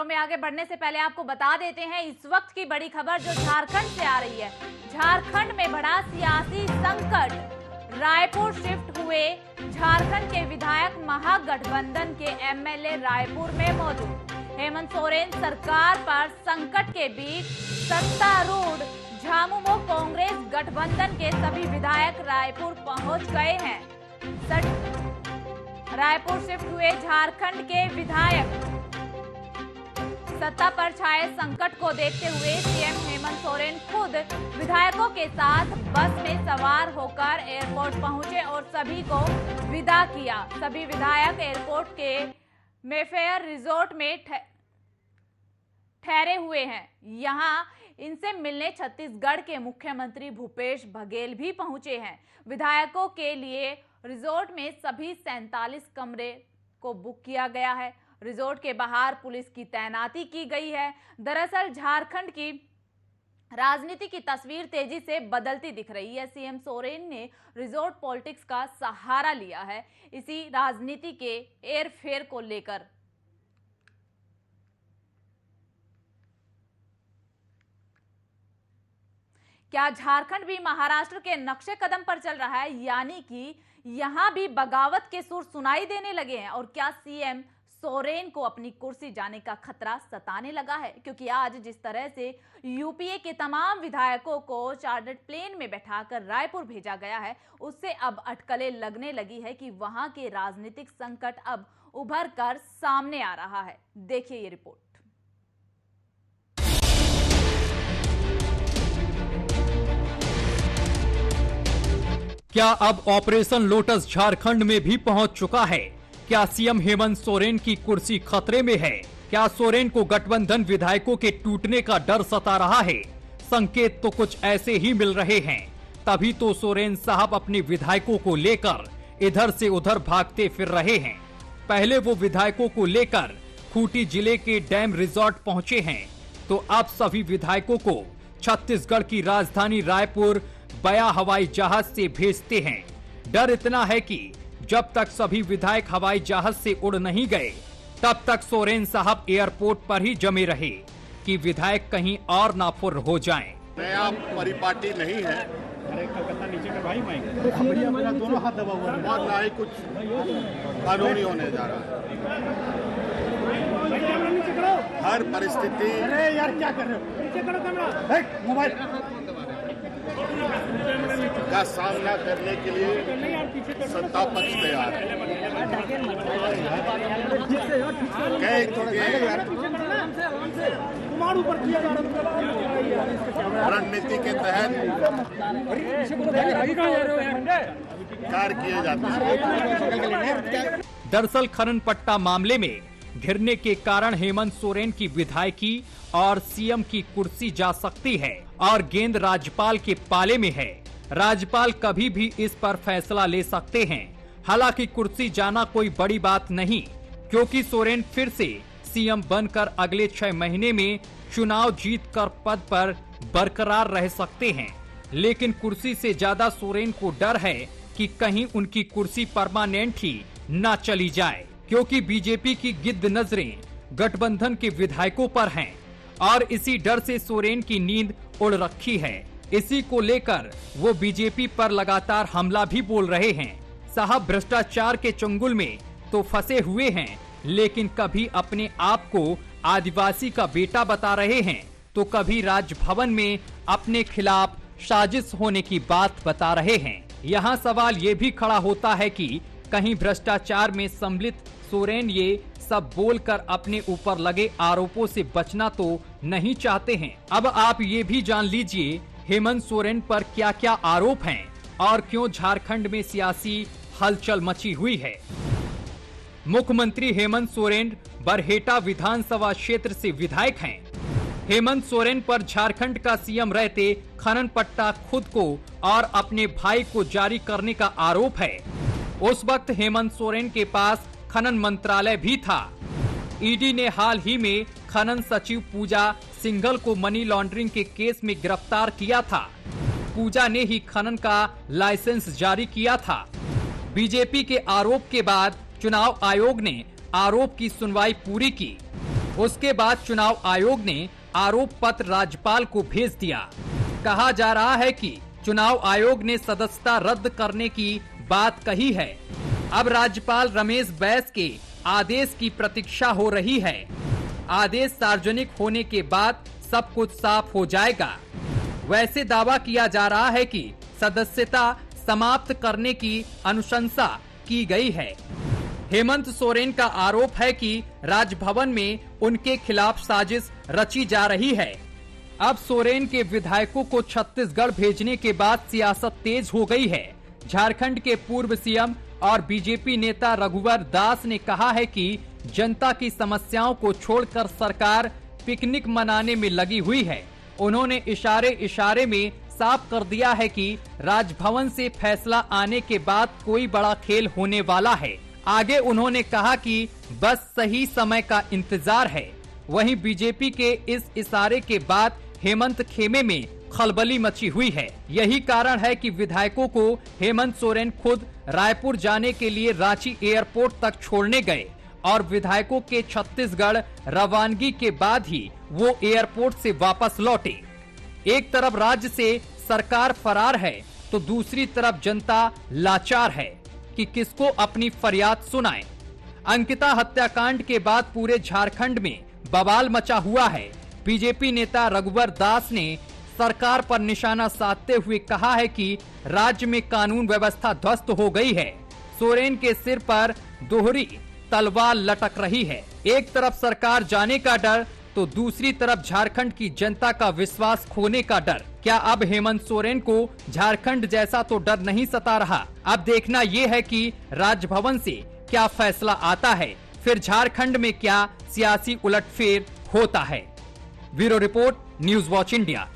में आगे बढ़ने से पहले आपको बता देते हैं इस वक्त की बड़ी खबर जो झारखंड से आ रही है। झारखंड में बढ़ा सियासी संकट। रायपुर शिफ्ट हुए झारखंड के विधायक महागठबंधन के एमएलए रायपुर में मौजूद। हेमंत सोरेन सरकार पर संकट के बीच सत्तारूढ़ झामुमो कांग्रेस गठबंधन के सभी विधायक रायपुर पहुंच गए हैं। रायपुर शिफ्ट हुए झारखंड के विधायक सत्ता पर छाए संकट को देखते हुए सीएम हेमंत सोरेन खुद विधायकों के साथ बस में सवार होकर एयरपोर्ट पहुंचे और सभी को विदा किया। सभी विधायक एयरपोर्ट के मेफेयर रिजॉर्ट में ठहरे हुए हैं। यहां इनसे मिलने छत्तीसगढ़ के मुख्यमंत्री भूपेश बघेल भी पहुंचे हैं। विधायकों के लिए रिजॉर्ट में सभी 47 कमरे को बुक किया गया है। रिजॉर्ट के बाहर पुलिस की तैनाती की गई है। दरअसल झारखंड की राजनीति की तस्वीर तेजी से बदलती दिख रही है। सीएम सोरेन ने रिजॉर्ट पॉलिटिक्स का सहारा लिया है इसी राजनीति के हेरफेर को लेकर। क्या झारखंड भी महाराष्ट्र के नक्शे कदम पर चल रहा है, यानी कि यहां भी बगावत के सुर सुनाई देने लगे हैं? और क्या सीएम सोरेन को अपनी कुर्सी जाने का खतरा सताने लगा है? क्योंकि आज जिस तरह से यूपीए के तमाम विधायकों को चार्टर्ड प्लेन में बैठाकर रायपुर भेजा गया है, उससे अब अटकलें लगने लगी है कि वहां के राजनीतिक संकट अब उभर कर सामने आ रहा है। देखिए ये रिपोर्ट। क्या अब ऑपरेशन लोटस झारखंड में भी पहुंच चुका है? क्या सीएम हेमंत सोरेन की कुर्सी खतरे में है? क्या सोरेन को गठबंधन विधायकों के टूटने का डर सता रहा है? संकेत तो कुछ ऐसे ही मिल रहे हैं। तभी तो सोरेन साहब अपने विधायकों को लेकर इधर से उधर भागते फिर रहे हैं। पहले वो विधायकों को लेकर खूंटी जिले के डैम रिजॉर्ट पहुंचे हैं, तो अब सभी विधायकों को छत्तीसगढ़ की राजधानी रायपुर बया हवाई जहाज से भेजते हैं। डर इतना है कि जब तक सभी विधायक हवाई जहाज से उड़ नहीं गए तब तक सोरेन साहब एयरपोर्ट पर ही जमे रहे कि विधायक कहीं और ना फुर हो जाएं। नया परिपाटी नहीं है। दोनों हाथ दबा हुआ है और ना ही कुछ कानूनी होने जा रहा है। हर परिस्थिति यार क्या कर रहे हो? मोबाइल का सामना करने के लिए सत्ता पक्ष तैयार है। रणनीति के तहत कार्य किए जाते हैं। दरअसल खनन पट्टा मामले में घिरने के कारण हेमंत सोरेन की विधायकी और सीएम की कुर्सी जा सकती है और गेंद राज्यपाल के पाले में है। राज्यपाल कभी भी इस पर फैसला ले सकते हैं। हालांकि कुर्सी जाना कोई बड़ी बात नहीं, क्योंकि सोरेन फिर से सीएम बनकर अगले 6 महीने में चुनाव जीतकर पद पर बरकरार रह सकते हैं। लेकिन कुर्सी से ज्यादा सोरेन को डर है कि कहीं उनकी कुर्सी परमानेंट ही न चली जाए, क्योंकि बीजेपी की गिद्ध नजरें गठबंधन के विधायकों पर हैं और इसी डर से सोरेन की नींद उड़ रखी है। इसी को लेकर वो बीजेपी पर लगातार हमला भी बोल रहे हैं। साहब भ्रष्टाचार के चंगुल में तो फंसे हुए हैं, लेकिन कभी अपने आप को आदिवासी का बेटा बता रहे हैं तो कभी राजभवन में अपने खिलाफ साजिश होने की बात बता रहे हैं। यहाँ सवाल ये भी खड़ा होता है कि कहीं भ्रष्टाचार में सम्मिलित सोरेन ये सब बोलकर अपने ऊपर लगे आरोपों से बचना तो नहीं चाहते हैं। अब आप ये भी जान लीजिए हेमंत सोरेन पर क्या क्या आरोप हैं और क्यों झारखंड में सियासी हलचल मची हुई है। मुख्यमंत्री हेमंत सोरेन बरहेटा विधानसभा क्षेत्र से विधायक हैं। हेमंत सोरेन पर झारखंड का सीएम रहते खनन पट्टा खुद को और अपने भाई को जारी करने का आरोप है। उस वक्त हेमंत सोरेन के पास खनन मंत्रालय भी था। ईडी ने हाल ही में खनन सचिव पूजा सिंघल को मनी लॉन्ड्रिंग के केस में गिरफ्तार किया था। पूजा ने ही खनन का लाइसेंस जारी किया था। बीजेपी के आरोप के बाद चुनाव आयोग ने आरोप की सुनवाई पूरी की। उसके बाद चुनाव आयोग ने आरोप पत्र राज्यपाल को भेज दिया। कहा जा रहा है कि चुनाव आयोग ने सदस्यता रद्द करने की बात कही है। अब राज्यपाल रमेश बैस के आदेश की प्रतीक्षा हो रही है। आदेश सार्वजनिक होने के बाद सब कुछ साफ हो जाएगा। वैसे दावा किया जा रहा है कि सदस्यता समाप्त करने की अनुशंसा की गई है। हेमंत सोरेन का आरोप है कि राजभवन में उनके खिलाफ साजिश रची जा रही है। अब सोरेन के विधायकों को छत्तीसगढ़ भेजने के बाद सियासत तेज हो गई है। झारखंड के पूर्व सीएम और बीजेपी नेता रघुवर दास ने कहा है कि जनता की समस्याओं को छोड़कर सरकार पिकनिक मनाने में लगी हुई है। उन्होंने इशारे इशारे में साफ कर दिया है कि राजभवन से फैसला आने के बाद कोई बड़ा खेल होने वाला है। आगे उन्होंने कहा कि बस सही समय का इंतजार है। वहीं बीजेपी के इस इशारे के बाद हेमंत खेमे में खलबली मची हुई है। यही कारण है कि विधायकों को हेमंत सोरेन खुद रायपुर जाने के लिए रांची एयरपोर्ट तक छोड़ने गए और विधायकों के छत्तीसगढ़ रवानगी के बाद ही वो एयरपोर्ट से वापस लौटे। एक तरफ राज्य से सरकार फरार है तो दूसरी तरफ जनता लाचार है कि किसको अपनी फरियाद सुनाए। अंकिता हत्याकांड के बाद पूरे झारखंड में बवाल मचा हुआ है। बीजेपी नेता रघुवर दास ने सरकार पर निशाना साधते हुए कहा है कि राज्य में कानून व्यवस्था ध्वस्त हो गई है। सोरेन के सिर पर दोहरी तलवार लटक रही है। एक तरफ सरकार जाने का डर तो दूसरी तरफ झारखंड की जनता का विश्वास खोने का डर। क्या अब हेमंत सोरेन को झारखंड जैसा तो डर नहीं सता रहा? अब देखना ये है कि राजभवन से क्या फैसला आता है, फिर झारखंड में क्या सियासी उलटफेर होता है। Bureau report, news watch India.